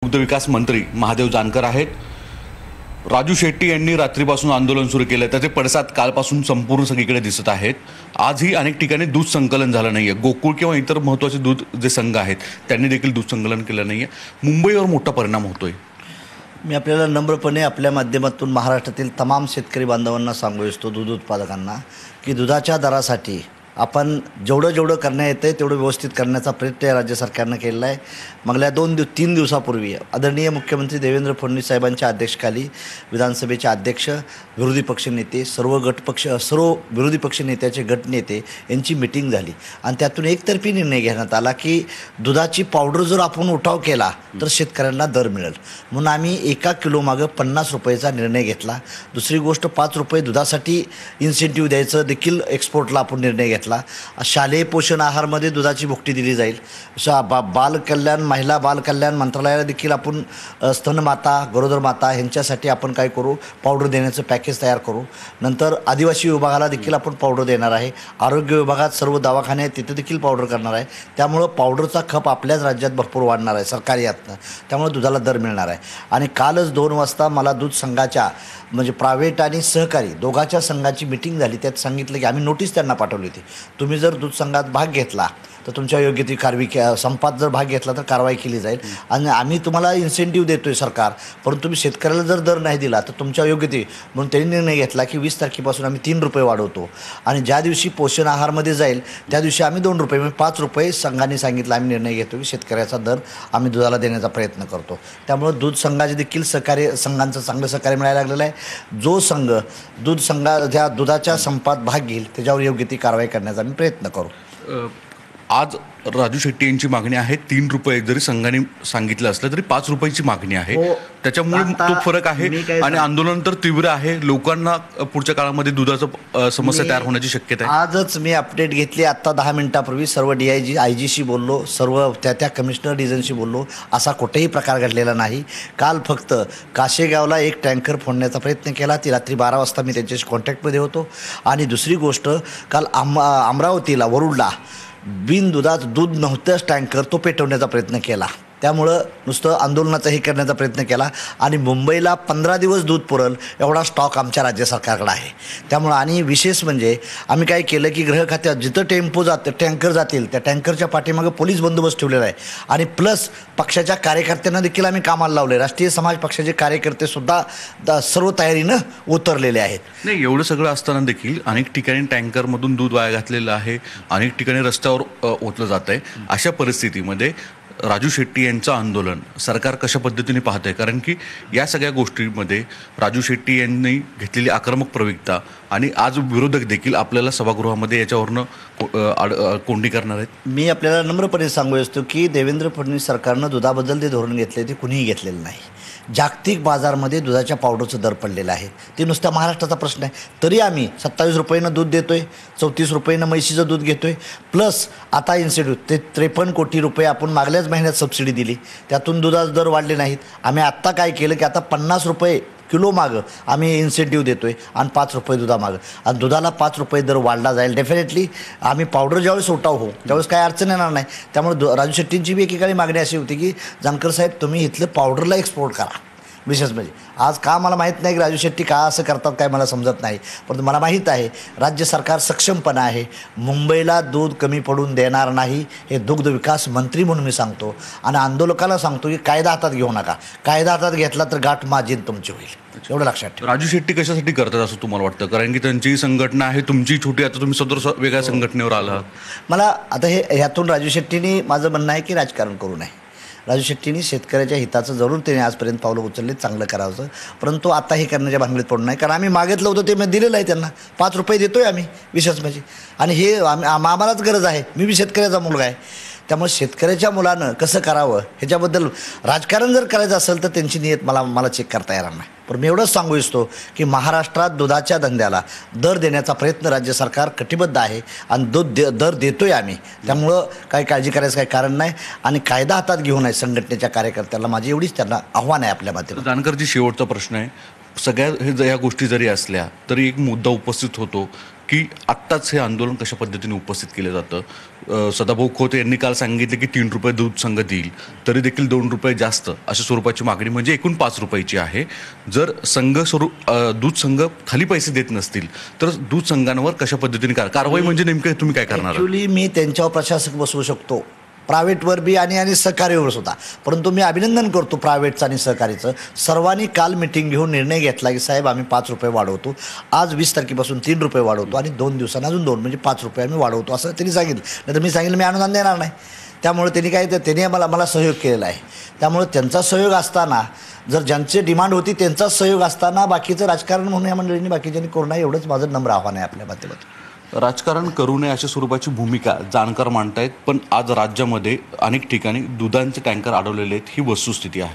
दुग्धविकास मंत्री महादेव जानकर आहेत। राजू शेट्टी यांनी रात्रीपासून आंदोलन सुरू केलं, त्याचे पडसाद कालपासून संपूर्ण सगळीकडे दिसत आहेत। आजही अनेक ठिकाणी दूध संकलन झालं नाहीये। गोकुळ किंवा इतर महत्त्वाचे दूध जे संघ आहेत त्यांनी देखील दूध संकलन केलं नाहीये। मुंबईवर मोठा परिणाम होतोय। मी आपल्याला नम्रपणे आपल्या माध्यमातून महाराष्ट्रातील तमाम शेतकरी बांधवांना सांगू इच्छितो, दूध उत्पादकांना, की दुधाच्या दरासाठी आपण जेवढं करण्यात येतं तेवढं व्यवस्थित करण्याचा प्रयत्न या राज्य सरकारनं केलेला आहे। मागल्या 2-3 दिवसापूर्वी आदरणीय मुख्यमंत्री देवेंद्र फडणवीस साहेबांच्या अध्यक्षतेखाली विधानसभेचे अध्यक्ष, विरोधी पक्षनेते, सर्व विरोधी पक्ष नेत्याचे गटनेते यांची मीटिंग झाली आणि त्यातून एकतर्फी निर्णय घेण्यात आला की दुधाची पावडर जर आपण उठाव केला तर शेतकऱ्यांना दर मिळेल, म्हणून आम्ही 1 किलो मागं 50 रुपयाचा निर्णय घेतला। दुसरी गोष्ट, 5 रुपये दुधासाठी इन्सेंटिव्ह द्यायचं देखील एक्सपोर्टला आपण निर्णय घेतला। शालेय पोषण आहारमध्ये दुधाची भुकटी दिली जाईल। महिला बाल कल्याण मंत्रालयाला देखील आपण स्तनमाता, गरोदर माता यांच्यासाठी आपण काय करू, पावडर देण्याचं पॅकेज तयार करू। नंतर आदिवासी विभागाला देखील आपण पावडर देणार आहे। आरोग्य विभागात सर्व दवाखाने आहेत तिथे देखील पावडर करणार आहे। त्यामुळं पावडरचा खप आपल्याच राज्यात भरपूर वाढणार आहे सरकारी यातनं, त्यामुळे दुधाला दर मिळणार आहे। आणि कालच 2 वाजता मला दूध संघाच्या म्हणजे प्रायव्हेट आणि सहकारी दोघांच्या संघाची मीटिंग झाली। त्यात सांगितलं की आम्ही नोटीस त्यांना पाठवली होती, तुम्ही जर दूध संघात भाग घेतला तर तुमच्या योग्य ती संपात जर भाग घेतला तर कारवाई केली जाईल आणि आम्ही तुम्हाला इन्सेंटिव्ह देतोय सरकार, परंतु तुम्ही शेतकऱ्याला जर दर नाही दिला तर तुमच्या योग्य ती, म्हणून त्यांनी निर्णय घेतला की 20 तारखेपासून आम्ही 3 रुपये वाढवतो आणि ज्या दिवशी पोषण आहारमध्ये जाईल त्या दिवशी आम्ही 2 रुपये म्हणजे 5 रुपये संघाने सांगितलं आम्ही निर्णय घेतो की शेतकऱ्याचा दर आम्ही दुधाला देण्याचा प्रयत्न करतो। त्यामुळे दूध संघाचे देखील संघांचं चांगलं सहकार्य मिळायला लागलेलं आहे। जो संघ ज्या दुधाच्या संपात भाग घेईल त्याच्यावर योग्य ती कारवाई करण्याचा आम्ही प्रयत्न करू। आज राजू शेट्टी यांची मागणी आहे 3 रुपये, जरी संघाने सांगितलं असलं तरी 5 रुपयाची मागणी आहे। त्याच्यामुळे तो फरक आहे आणि आंदोलन तर तीव्र आहे। लोकांना पुढच्या काळामध्ये दुधाचं समस्या तयार होण्याची शक्यता आहे। आजच मी अपडेट घेतली, आत्ता 10 मिनिटापूर्वी सर्व DIG IGशी बोललो, सर्व त्या कमिशनर डिझनशी बोललो, असा कुठेही प्रकार घडलेला नाही। काल फक्त काशेगावला एक टँकर फोडण्याचा प्रयत्न केला, ती रात्री 12 वाजता मी त्यांच्याशी कॉन्टॅक्टमध्ये होतो। आणि दुसरी गोष्ट, काल अमरावतीला वरुडला दूध नव्हतंच टँकर, तो पेटवण्याचा प्रयत्न केला। त्यामुळं नुसतं आंदोलनाचाही करण्याचा प्रयत्न केला आणि मुंबईला 15 दिवस दूध पुरल एवढा स्टॉक आमच्या राज्य सरकारकडे आहे। त्यामुळं आणि विशेष म्हणजे आम्ही काय केलं की गृह खात्यात जिथं टँकर जातील त्या टँकरच्या पाठीमागं पोलीस बंदोबस्त ठेवलेला आहे आणि प्लस पक्षाच्या कार्यकर्त्यांना देखील आम्ही कामाला लावले। राष्ट्रीय समाज पक्षाचे कार्यकर्तेसुद्धा सर्व तयारीनं उतरलेले आहेत। नाही, एवढं सगळं असताना देखील अनेक ठिकाणी टँकरमधून दूध वाया घातलेलं आहे, अनेक ठिकाणी रस्त्यावर ओतलं जात आहे। अशा परिस्थितीमध्ये राजू शेट्टी यांचं आंदोलन सरकार कशा पद्धतीने पाहतंय? कारण की या सगळ्या गोष्टींमध्ये राजू शेट्टी यांनी घेतलेली आक्रमक प्रवृत्ती आणि आज विरोधक देखील आपल्याला सभागृहामध्ये याच्यावरनं कोंडी करणार आहेत। मी आपल्याला नम्रपणे सांगू इच्छितो की देवेंद्र फडणवीस सरकारनं दुधाबद्दल जे धोरण घेतले ते कुणीही घेतलेलं नाही। जागतिक बाजारमध्ये दुधाच्या पावडरचं दर पडलेलं आहे, ते नुसत्या महाराष्ट्राचा प्रश्न आहे। तरी आम्ही 27 रुपयानं दूध देतोय, 34 रुपयानं म्हैशीचं दूध घेतोय, प्लस आता इन्सेंटिव्ह ते 53 कोटी रुपये आपण मागल्याच महिन्यात सबसिडी दिली, त्यातून दुधाचे दर वाढले नाहीत। आम्ही आत्ता काय केलं की आता 50 रुपये किलो मागं आम्ही इन्सेंटिव्ह देतोय आणि 5 रुपये दुधामागं, आणि दुधाला 5 रुपये दर वाढला जाईल। डेफिनेटली आम्ही पावडर ज्यावेळेस उठाव होऊ त्यावेळेस काय अडचण येणार नाही। त्यामुळे राजू शेट्टींची बी एकेकाळी मागणी अशी होती की जानकर साहेब तुम्ही इथलं पावडरला एक्सपोर्ट करा। विशेष म्हणजे आज का मला माहीत नाही की राजू शेट्टी का असं करतात काय मला समजत नाही, परंतु मला माहीत आहे राज्य सरकार सक्षमपणा आहे, मुंबईला दूध कमी पडून देणार नाही हे दुग्ध विकास मंत्री म्हणून मी सांगतो। आणि आंदोलकाला सांगतो की कायदा हातात घेऊ नका, कायदा हातात घेतला तर गाठ माझीन तुमची होईल, एवढं लक्षात ठेवा। राजू शेट्टी कशासाठी करतात असं तुम्हाला वाटतं? कारण की त्यांची संघटना आहे, तुमची छोटी, आता तुम्ही सदर वेगळ्या संघटनेवर आला। मला आता ह्यातून राजू शेट्टींनी माझं म्हणणं आहे की राजकारण करू नये। राजू शेट्टींनी शेतकऱ्याच्या हिताचं जरूर त्याने आजपर्यंत पावलं उचलले, चांगलं करावं, परंतु आता हे करण्याच्या भानगडीत पडू नाही। कारण आम्ही मागितलं होतं ते मी दिलेलं आहे त्यांना, 5 रुपये देतोय आम्ही विशेष म्हणजे, आणि हे आम्हालाच गरज आहे। मी बी शेतकऱ्याचा मुलगा आहे, त्यामुळे शेतकऱ्याच्या मुलानं कसं करावं ह्याच्याबद्दल राजकारण जर करायचं असेल तर त्यांची नियत मला चेक करता येणार नाही। पण मी एवढंच सांगू इच्छितो की महाराष्ट्रात दुधाच्या धंद्याला दर देण्याचा प्रयत्न राज्य सरकार कटिबद्ध आहे आणि दर देतोय आम्ही। त्यामुळं काही काळजी करायचं काही कारण नाही आणि कायदा हातात घेऊ नये संघटनेच्या कार्यकर्त्याला, माझी एवढीच त्यांना आव्हान आहे आपल्या माध्यमातून। जानकरजी, शेवटचा प्रश्न आहे, सगळ्या ह्या गोष्टी जरी असल्या तरी एक मुद्दा उपस्थित होतो की आत्ताच हे आंदोलन कशा पद्धतीने उपस्थित केलं जातं. सदाभाऊ खोत यांनी काल सांगितले की 3 रुपये दूध संघ देईल, तरी देखील 2 रुपये जास्त अशा स्वरूपाची मागणी, म्हणजे एकूण 5 रुपयाची आहे. जर दूध संघ खाली पैसे देत नसतील तर दूध संघांवर कशा पद्धतीने कारवाई, म्हणजे नेमकं तुम्ही काय करणार? ॲक्च्युली मी त्यांच्यावर प्रशासक बसवू शकतो, प्रायव्हेटवर बी आणि सहकारीवर सुद्धा. परंतु मी अभिनंदन करतो प्रायव्हेटचं आणि सहकारीचं. सर्वांनी काल मिटिंग घेऊन निर्णय घेतला की साहेब आम्ही 5 रुपये वाढवतो, आज 20 तारखेपासून 3 रुपये वाढवतो आणि 2 दिवसांना अजून 2 म्हणजे 5 रुपये आम्ही वाढवतो, असं त्यांनी सांगितलं. नाही तर मी सांगितलं मी अनुदान देणार नाही. त्यामुळे त्यांनी मला सहयोग केलेला आहे. त्यामुळे त्यांचा सहयोग असताना, जर ज्यांची डिमांड होती त्यांचाच सहयोग असताना बाकीचं राजकारण म्हणून या मंडळींनी बाकीच्यांनी करू नये, एवढंच माझं नम्र आव्हान आहे आपल्या माध्यमातून. राजकारण करू नये अशा स्वरूपाची भूमिका जाणकार मांडतायत, पण आज राज्यामध्ये अनेक ठिकाणी दुधांचे टँकर अडवलेले आहेत, ही वस्तुस्थिती आहे.